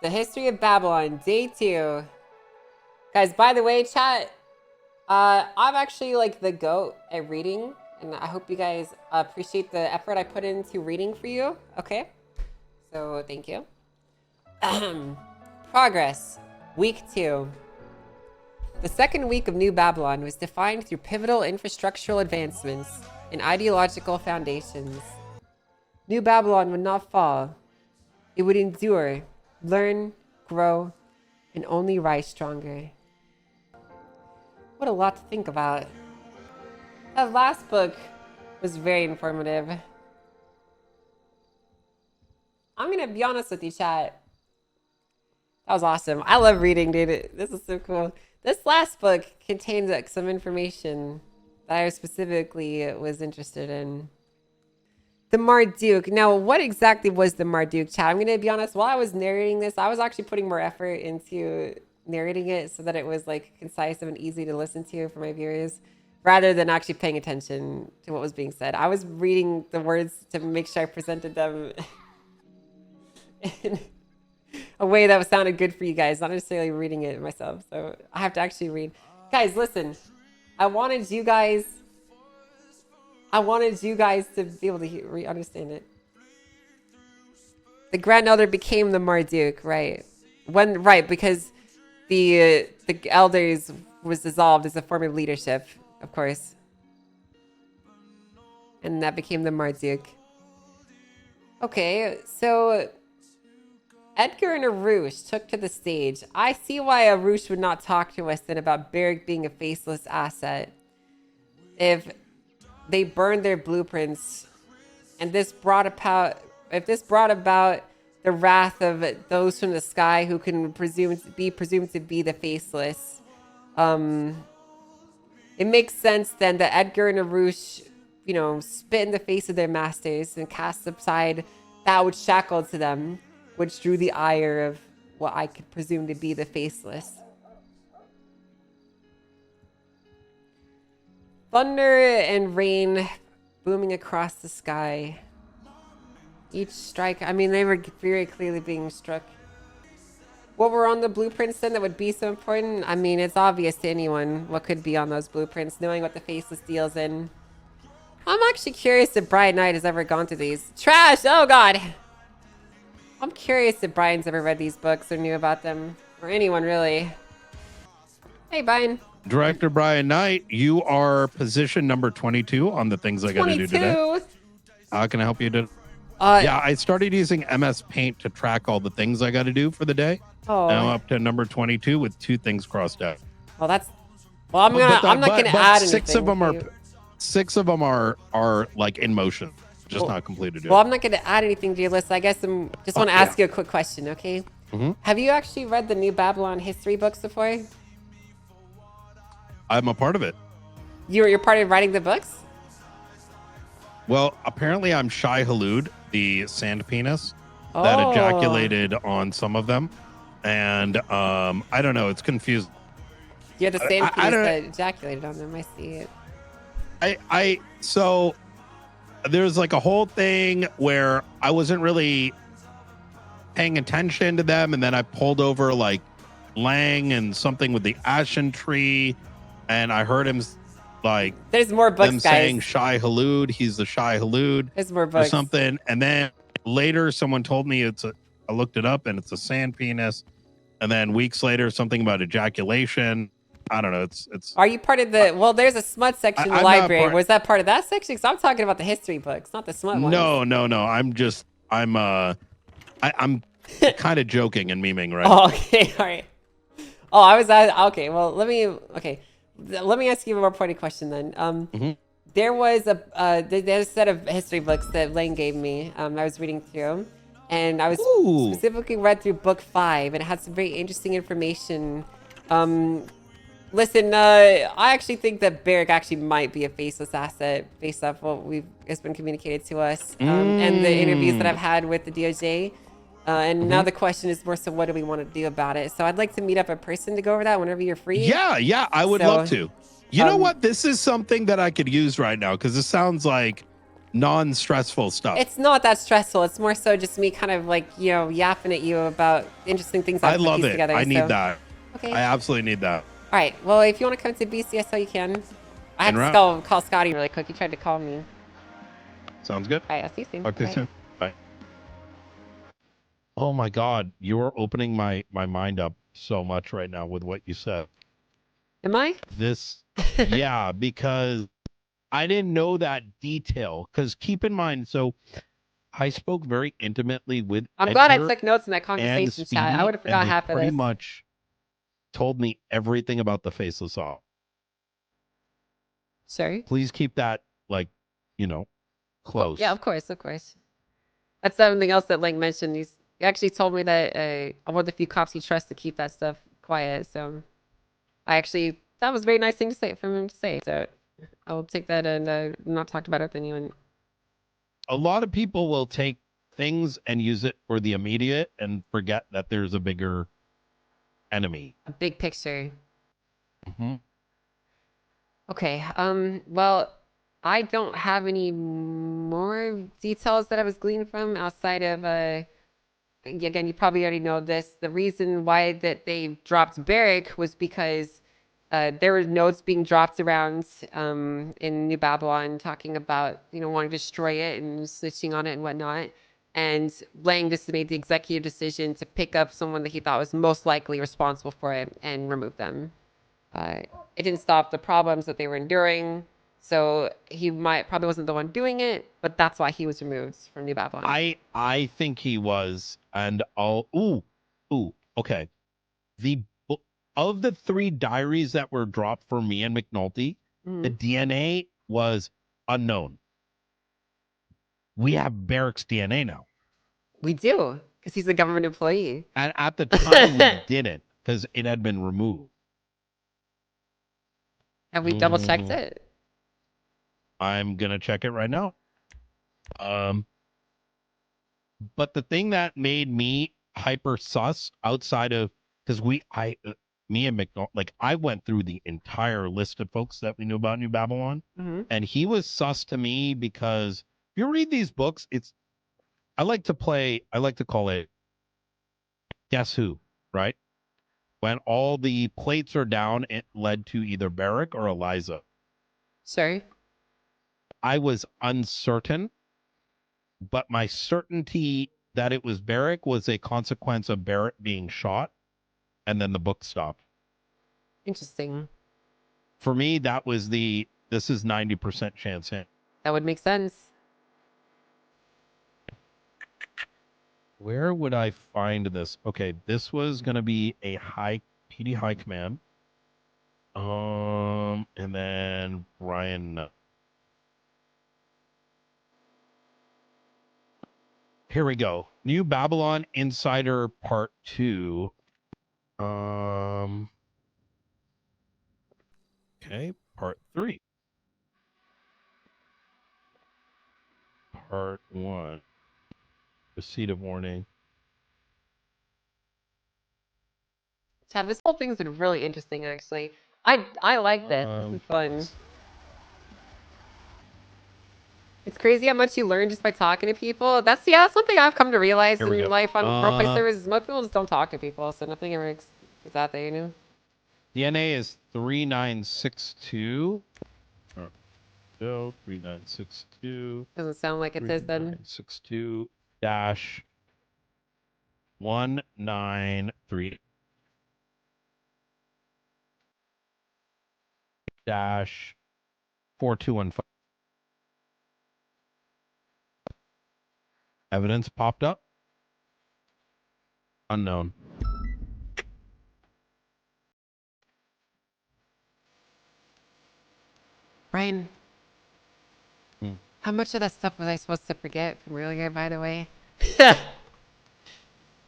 The History of Babylon, Day 2. Guys, by the way, chat, I'm actually like the GOAT at reading, and I hope you guys appreciate the effort I put into reading for you, okay? So, thank you. Progress, Week 2. The second week of New Babylon was defined through pivotal infrastructural advancements and ideological foundations. New Babylon would not fall. It would endure, learn, grow, and only rise stronger. What a lot to think about. That last book was very informative. I'm gonna be honest with you, chat. That was awesome. I love reading, dude. This is so cool. This last book contains like some information that I specifically was interested in. The Marduk. Now, what exactly was the Marduk, chat? I'm gonna be honest. While I was narrating this, I was actually putting more effort into narrating it so that it was like concise and easy to listen to for my viewers, rather than actually paying attention to what was being said. I was reading the words to make sure I presented them in a way that sounded good for you guys, not necessarily reading it myself. So I have to actually read. Guys, listen. I wanted you guys to be able to understand it. The Grand Elder became the Marduk, right? Right, because the elders was dissolved as a form of leadership, of course. And that became the Marduk. Okay, so Edgar and Arush took to the stage. I see why Arush would not talk to us then about Beric being a faceless asset. If they burned their blueprints, and this brought about the wrath of those from the sky who can be presumed to be the faceless. It makes sense then that Edgar and Arush, spit in the face of their masters and cast aside that which shackled to them, which drew the ire of what I could presume to be the faceless. Thunder and rain booming across the sky. Each strike, they were very clearly being struck. What were on the blueprints then that would be so important? It's obvious to anyone what could be on those blueprints, knowing what the faceless deals in. I'm actually curious if Brian Knight has ever gone through these. Trash! Oh god! I'm curious if Brian's ever read these books or knew about them. Or anyone, really. Hey, Brian. Director Brian Knight, you are position number 22 on the things I got to do today. How can I help you today? Yeah, I started using MS Paint to track all the things I got to do for the day. Oh. Now I'm up to number 22 with 2 things crossed out. Well, I'm not gonna add anything. Six of them are like in motion, just not completed yet. Well, I'm not gonna add anything to your list. I guess I just want to ask you a quick question, okay? Mm-hmm. Have you actually read the New Babylon history books before? I'm a part of it. You're part of writing the books? Well, apparently I'm Shai Halud, the sand penis that ejaculated on some of them. And I don't know, it's confused. You're the same penis that ejaculated on them. I see it. So there's like a whole thing where I wasn't really paying attention to them, and then I pulled over like Lang and something with the Ashen Tree, and I heard him like there's more books, them guys. saying Shai Halud, he's the Shai Halud. There's more books or something, and then later someone told me I looked it up and it's a sand penis, and then weeks later something about ejaculation. I don't know. It's. Are you part of the? Well, there's a smut section in the library. Was that part of that section? Because I'm talking about the history books, not the smut ones. No. I'm kind of joking and memeing, right? Oh, okay, all right. Oh, I was okay. Well, let me ask you a more pointed question then. There was there's a set of history books that Lane gave me. I was reading through, and I was specifically read through book 5, and it had some very interesting information. Listen, I actually think that Beric actually might be a faceless asset based off what has been communicated to us and the interviews that I've had with the DOJ. And now the question is more so what do we want to do about it? So I'd like to meet up in person to go over that whenever you're free. Yeah, I would love to. You know what? This is something that I could use right now because it sounds like non-stressful stuff. It's not that stressful. It's more so just me kind of like, you know, yapping at you about interesting things I I've love pieced it. together. I need So, that. okay. I absolutely need that. All right. Well, if you want to come to BCSO, you can. I had En to route. call Scotty really quick. He tried to call me. Sounds good. All right. I'll see you soon. Talk to you Bye. soon. Bye. Oh my God, you're opening my mind up so much right now with what you said. Am I? This, yeah, because I didn't know that detail. Because keep in mind, so I spoke very intimately with I'm glad I Edgar took notes in that and conversation chat. I Speedy, would have and forgot they half of pretty this. much told me everything about the Faceless off. Sure. Please keep that, like, close. Yeah, of course, of course. That's something else that Link mentioned. He actually told me that I'm one of the few cops he trusts to keep that stuff quiet. So that was a very nice thing to say from him to say. So I will take that and not talk about it with anyone. A lot of people will take things and use it for the immediate and forget that there's a bigger enemy. A big picture. Mm-hmm. Okay. Well, I don't have any more details that I was gleaning from outside of again, you probably already know this. The reason why that they dropped Beric was because there were notes being dropped around in New Babylon talking about, wanting to destroy it and snitching on it and whatnot. And Lang just made the executive decision to pick up someone that he thought was most likely responsible for it and remove them. It didn't stop the problems that they were enduring. So he probably wasn't the one doing it, but that's why he was removed from New Babylon. I think he was, and okay. The of the 3 diaries that were dropped for me and McNulty, the DNA was unknown. We have Beric's DNA now. We do, because he's a government employee. And at the time, we didn't, because it had been removed. Have we double checked it? I'm going to check it right now. But the thing that made me hyper sus outside of, because me and McNulty, like I went through the entire list of folks that we knew about New Babylon, and he was sus to me because if you read these books, I like to call it Guess Who, right? When all the plates are down, it led to either Beric or Eliza. Sorry. I was uncertain, but my certainty that it was Beric was a consequence of Beric being shot, and then the book stopped. Interesting. For me, that was this is 90% chance hit. That would make sense. Where would I find this? Okay, this was gonna be a PD high command. And then Brian. Here we go. New Babylon Insider Part 2. Okay, Part 3. Part 1. Receipt of warning. Chad, this whole thing's been really interesting, actually. I like this. This is fun. It's crazy how much you learn just by talking to people. That's something I've come to realize in life on roleplay servers. Most people just don't talk to people, so nothing ever is out there, DNA is 3962. No, 3962. Doesn't sound like it says then. 3962 dash 193 dash 4215. Evidence popped up. Unknown. Brian, how much of that stuff was I supposed to forget from earlier, by the way?